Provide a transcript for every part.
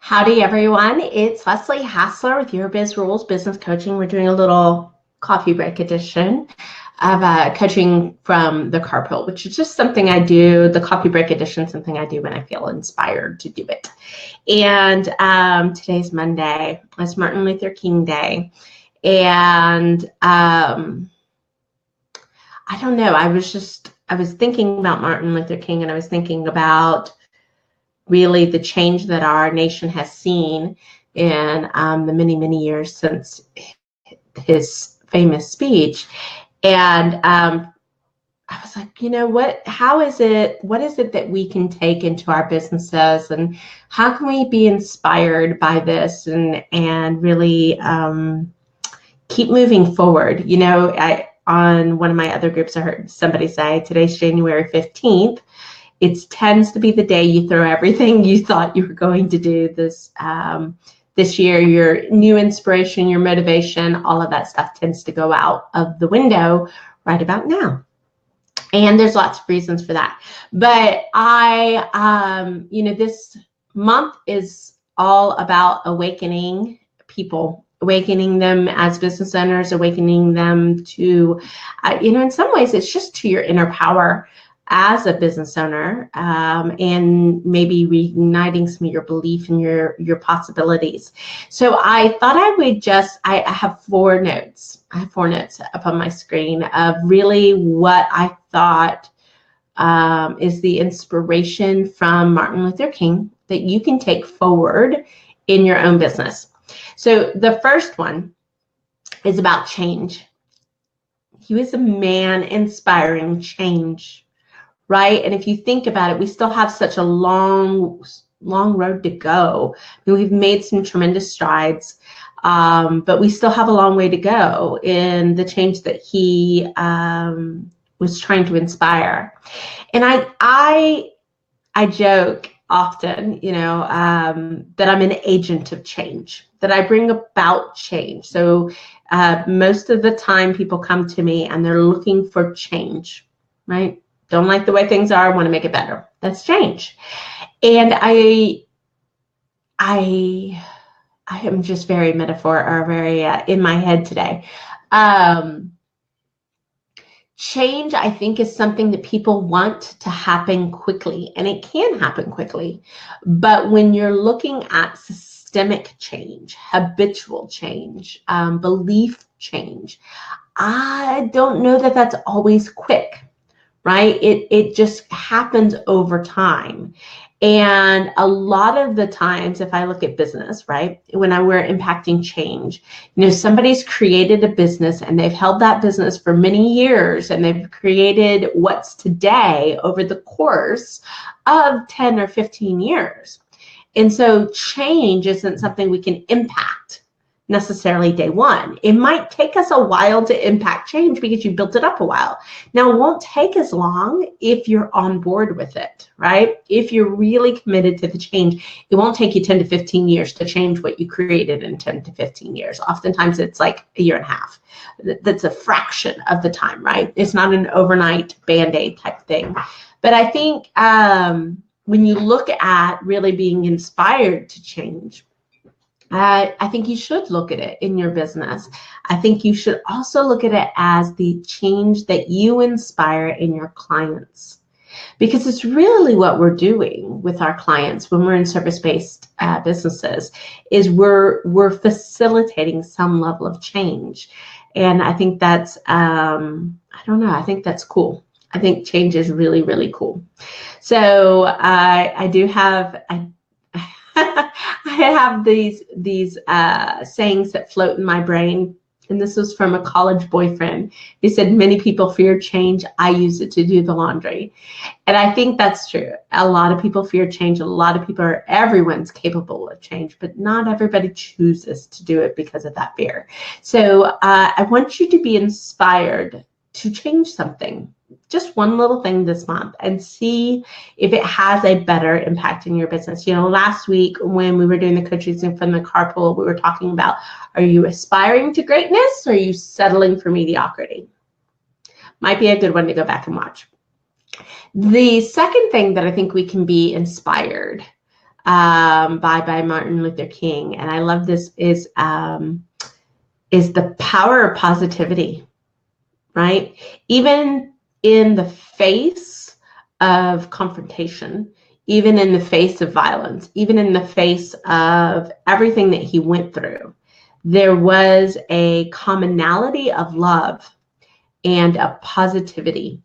Howdy, everyone. It's Leslie Hassler with Your Biz Rules Business Coaching. We're doing a little coffee break edition of coaching from the carpool, which is just something I do. The coffee break edition, something I do when I feel inspired to do it. And today's Monday. It's Martin Luther King Day. And I don't know. I was thinking about Martin Luther King, and I was thinking about really the change that our nation has seen in the many, many years since his famous speech. And I was like, what is it that we can take into our businesses, and how can we be inspired by this and really keep moving forward? On one of my other groups, I heard somebody say, today's January 15th. It tends to be the day you throw everything you thought you were going to do this year. Your new inspiration, your motivation, all of that stuff tends to go out of the window right about now. And there's lots of reasons for that. But this month is all about awakening people, awakening them as business owners, awakening them to, in some ways, it's just to your inner power as a business owner, and maybe reigniting some of your belief in your possibilities. So I thought I would I have 4 notes. I have 4 notes up on my screen of really what I thought is the inspiration from Martin Luther King that you can take forward in your own business. So the first one is about change. He was a man inspiring change. Right? And if you think about it, we still have such a long road to go. I mean, we've made some tremendous strides, but we still have a long way to go in the change that he was trying to inspire. And I joke often, that I'm an agent of change, that I bring about change. So most of the time people come to me and they're looking for change, right? Don't like the way things are, want to make it better. That's change. And I am just very in my head today. Change, I think, is something that people want to happen quickly, and it can happen quickly. But when you're looking at systemic change, habitual change, belief change, I don't know that that's always quick. Right? It just happens over time. And a lot of the times, if I look at business, right, when we're impacting change, somebody's created a business and they've held that business for many years, and they've created what's today over the course of 10 or 15 years. And so change isn't something we can impact necessarily day one. It might take us a while to impact change because you built it up a while. Now, it won't take as long if you're on board with it, right? If you're really committed to the change, it won't take you 10 to 15 years to change what you created in 10 to 15 years. Oftentimes it's like a year and a half. That's a fraction of the time, right? It's not an overnight Band-Aid type thing. But I think when you look at really being inspired to change, I think you should look at it in your business. I think you should also look at it as the change that you inspire in your clients, because it's really what we're doing with our clients when we're in service-based businesses is we're facilitating some level of change. And I think that's, I think that's cool. I think change is really, really cool. So I do have, I have these sayings that float in my brain, and this was from a college boyfriend. He said, many people fear change. I use it to do the laundry. And I think that's true. A lot of people fear change. Everyone's capable of change, but not everybody chooses to do it because of that fear. So I want you to be inspired to change something, just one little thing this month, and see if it has a better impact in your business. Last week when we were doing the coaching from the carpool, we were talking about, are you aspiring to greatness or are you settling for mediocrity? Might be a good one to go back and watch. The second thing that I think we can be inspired by Martin Luther King, and I love this, is the power of positivity, right? Even in the face of confrontation, even in the face of violence, even in the face of everything that he went through, there was a commonality of love and a positivity.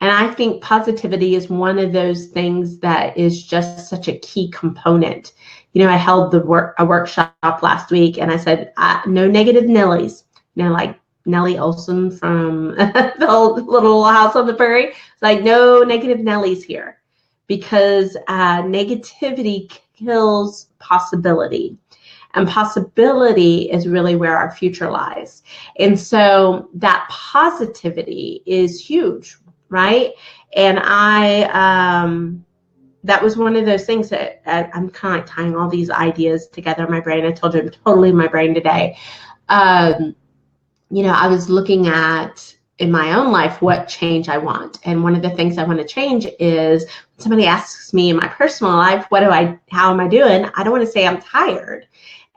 And I think positivity is one of those things that is just such a key component. You know, I held a workshop last week, and I said, no negative Nellies. You know, like Nellie Olson from the old Little House on the Prairie. It's like, no negative Nellies here, because negativity kills possibility. And possibility is really where our future lies. And so that positivity is huge, right? And that was one of those things that I'm kind of like tying all these ideas together in my brain. I told you I'm totally in my brain today. You know, I was looking at in my own life what change I want. And one of the things I want to change is when somebody asks me in my personal life, how am I doing? I don't want to say I'm tired.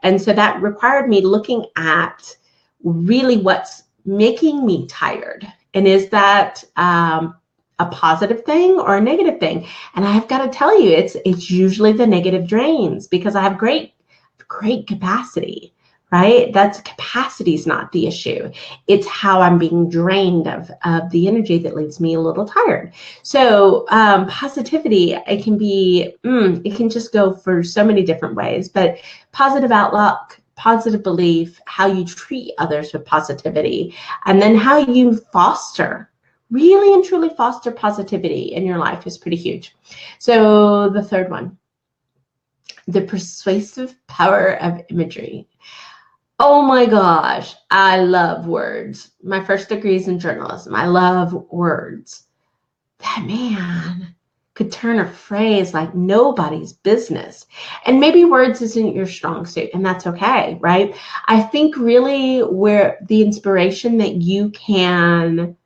And so that required me looking at really what's making me tired. And is that a positive thing or a negative thing? And I've got to tell you, it's usually the negative drains, because I have great capacity, right? That's capacity is not the issue. It's how I'm being drained of the energy that leaves me a little tired. So positivity, it can just go for so many different ways, but positive outlook, positive belief, how you treat others with positivity, and then how you really and truly foster positivity in your life is pretty huge. So the third one, the persuasive power of imagery. Oh my gosh, I love words. My first degree is in journalism. I love words. That man could turn a phrase like nobody's business. And maybe words isn't your strong suit, and that's okay, right? I think really where the inspiration that you can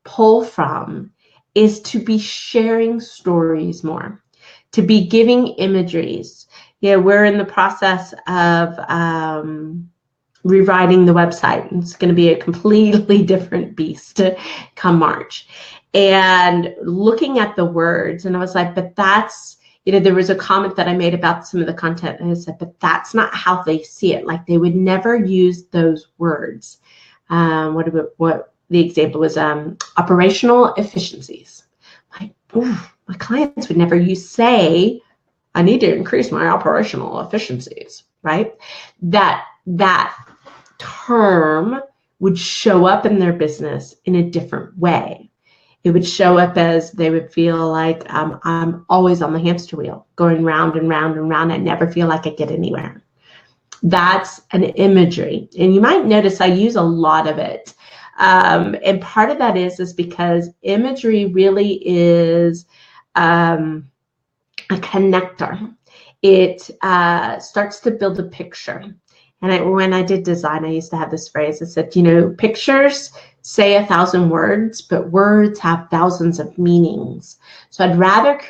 pull from is to be sharing stories more, to be giving imageries. Yeah, we're in the process of rewriting the website. It's going to be a completely different beast come March. And looking at the words, and I was like, but that's, you know, there was a comment that I made about some of the content, and I said, but that's not how they see it. Like, they would never use those words. What the example was, operational efficiencies. Like, my clients would never say, I need to increase my operational efficiencies, right? That term would show up in their business in a different way. It would show up as they would feel like I'm always on the hamster wheel, going round and round and round. I never feel like I get anywhere. That's an imagery. And you might notice I use a lot of it. And part of that is because imagery really is a connector. It starts to build a picture. And when I did design, I used to have this phrase that said, you know, pictures say 1,000 words, but words have thousands of meanings. So I'd rather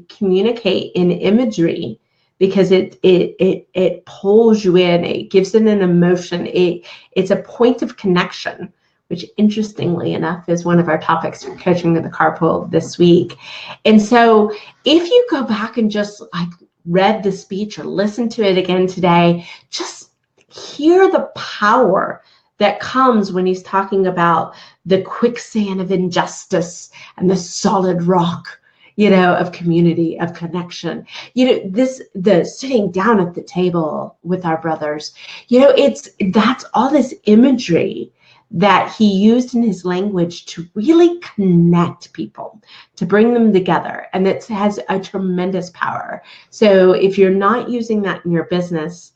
communicate in imagery, because it pulls you in, it gives it an emotion, it's a point of connection, which interestingly enough is one of our topics for Coaching the Carpool this week. And so if you go back and just like read the speech or listen to it again today, just hear the power that comes when he's talking about the quicksand of injustice and the solid rock, you know, of community, of connection. You know, the sitting down at the table with our brothers, you know, that's all this imagery that he used in his language to really connect people, to bring them together. And it has a tremendous power. So if you're not using that in your business,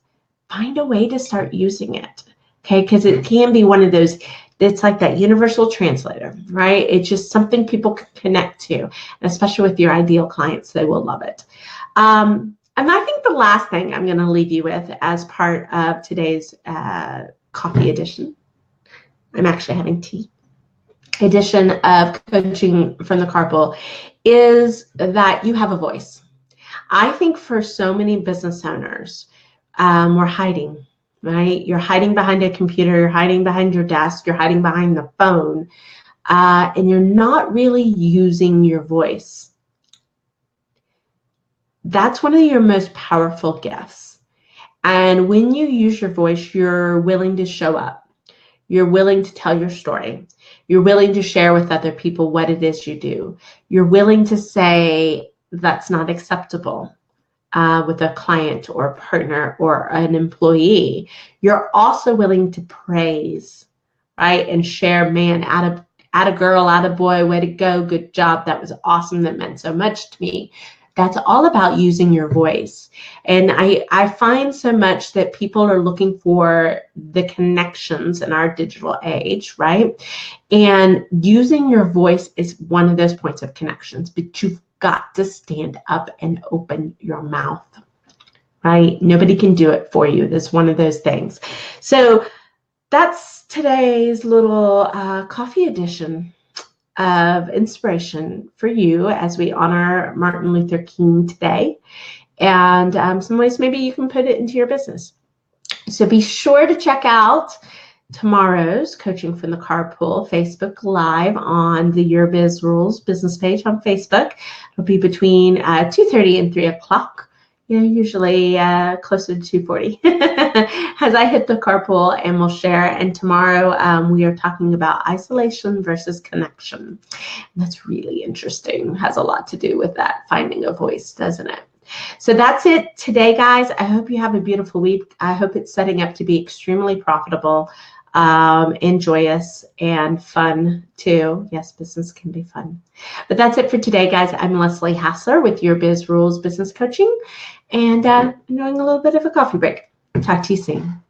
find a way to start using it, okay? Because it can be one of those, it's like that universal translator, right? It's just something people can connect to, and especially with your ideal clients, they will love it. And I think the last thing I'm going to leave you with as part of today's coffee edition, I'm actually having tea, edition of Coaching from the Carpool, is that you have a voice. I think for so many business owners, we're hiding, right? You're hiding behind a computer, you're hiding behind your desk, you're hiding behind the phone, and you're not really using your voice. That's one of your most powerful gifts. And when you use your voice, you're willing to show up. You're willing to tell your story. You're willing to share with other people what it is you do. You're willing to say that's not acceptable with a client or a partner or an employee. You're also willing to praise, right? And share, man, at a girl, at a boy, way to go, good job. That was awesome. That meant so much to me. That's all about using your voice. And I find so much that people are looking for the connections in our digital age, right? And using your voice is one of those points of connections, but you've got to stand up and open your mouth, right? Nobody can do it for you. That's one of those things. So that's today's little coffee edition of inspiration for you as we honor Martin Luther King today. And some ways maybe you can put it into your business. So be sure to check out tomorrow's Coaching from the Carpool Facebook Live on the Your Biz Rules business page on Facebook. It'll be between 2:30 and 3 o'clock. Usually closer to 2:40 as I hit the carpool, and we'll share. And tomorrow we are talking about isolation versus connection. And that's really interesting. Has a lot to do with that finding a voice, doesn't it? So that's it today, guys. I hope you have a beautiful week. I hope it's setting up to be extremely profitable, and joyous and fun too. Yes, business can be fun. But that's it for today, guys. I'm Leslie Hassler with Your Biz Rules Business Coaching, and enjoying a little bit of a coffee break. Talk to you soon.